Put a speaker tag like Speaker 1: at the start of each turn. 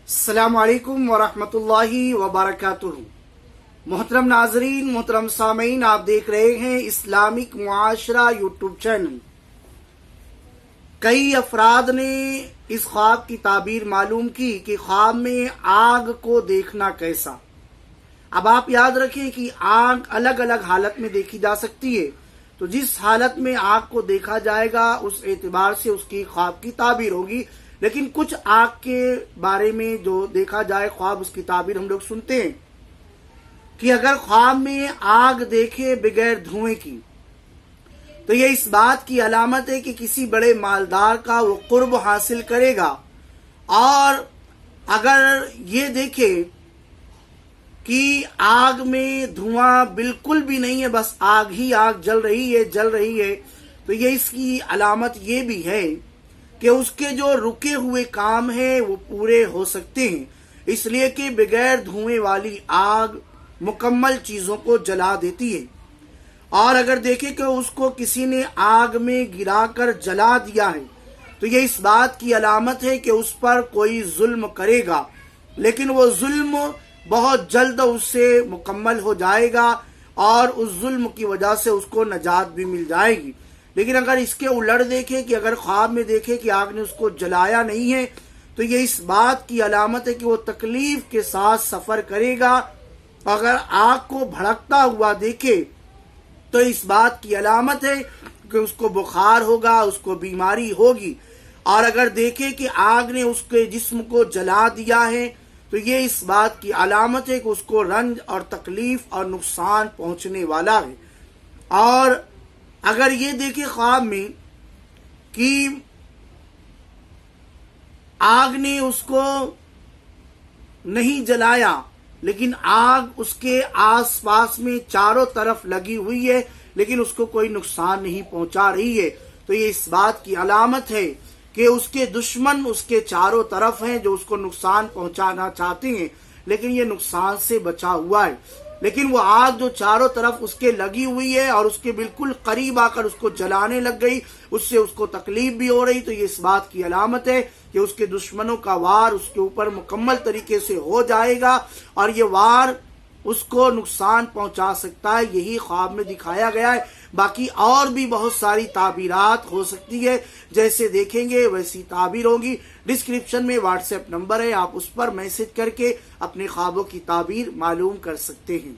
Speaker 1: अस्सलाम वालेकुम वरहमतुल्लाहि वबरकातुहू। मोहतरम नाजरीन, मोहतरम सामीन, आप देख रहे हैं इस्लामिक मुआशरा यूट्यूब चैनल। कई अफराद ने इस ख्वाब की ताबीर मालूम की कि ख्वाब में आग को देखना कैसा। अब आप याद रखें कि आग अलग अलग हालत में देखी जा सकती है, तो जिस हालत में आग को देखा जाएगा उस एतबार से उसकी ख्वाब की ताबीर होगी। लेकिन कुछ आग के बारे में जो देखा जाए ख्वाब, उसकी ताबीर हम लोग सुनते हैं कि अगर ख्वाब में आग देखे बगैर धुएं की तो ये इस बात की अलामत है कि किसी बड़े मालदार का वो कुर्ब हासिल करेगा। और अगर ये देखे कि आग में धुआं बिल्कुल भी नहीं है, बस आग ही आग जल रही है, तो ये इसकी अलामत ये भी है कि उसके जो रुके हुए काम हैं वो पूरे हो सकते हैं, इसलिए कि बगैर धुएं वाली आग मुकम्मल चीजों को जला देती है। और अगर देखें कि उसको किसी ने आग में गिराकर जला दिया है तो ये इस बात की अलामत है कि उस पर कोई जुल्म करेगा, लेकिन वो जुल्म बहुत जल्द उससे मुकम्मल हो जाएगा और उस जुल्म की वजह से उसको नजात भी मिल जाएगी। लेकिन अगर इसके उलट देखे कि अगर ख्वाब में देखे कि आग ने उसको जलाया नहीं है तो ये इस बात की अलामत है कि वो तकलीफ के साथ सफर करेगा। अगर आग को भड़कता हुआ देखे तो इस बात की अलामत है कि उसको बुखार होगा, उसको बीमारी होगी। और अगर देखे कि आग ने उसके जिस्म को जला दिया है तो ये इस बात की अलामत है कि उसको रंज और तकलीफ और नुकसान पहुंचने वाला है। और अगर ये देखे ख्वाब में कि आग ने उसको नहीं जलाया लेकिन आग उसके आसपास में चारों तरफ लगी हुई है लेकिन उसको कोई नुकसान नहीं पहुंचा रही है, तो ये इस बात की अलामत है कि उसके दुश्मन उसके चारों तरफ हैं जो उसको नुकसान पहुंचाना चाहते हैं, लेकिन ये नुकसान से बचा हुआ है। लेकिन वो आग जो चारों तरफ उसके लगी हुई है और उसके बिल्कुल करीब आकर उसको जलाने लग गई, उससे उसको तकलीफ भी हो रही, तो ये इस बात की अलामत है कि उसके दुश्मनों का वार उसके ऊपर मुकम्मल तरीके से हो जाएगा और ये वार उसको नुकसान पहुंचा सकता है। यही ख्वाब में दिखाया गया है। बाकी और भी बहुत सारी ताबीरात हो सकती है, जैसे देखेंगे वैसी ताबीर होगी। डिस्क्रिप्शन में व्हाट्सएप नंबर है, आप उस पर मैसेज करके अपने ख्वाबों की ताबीर मालूम कर सकते हैं।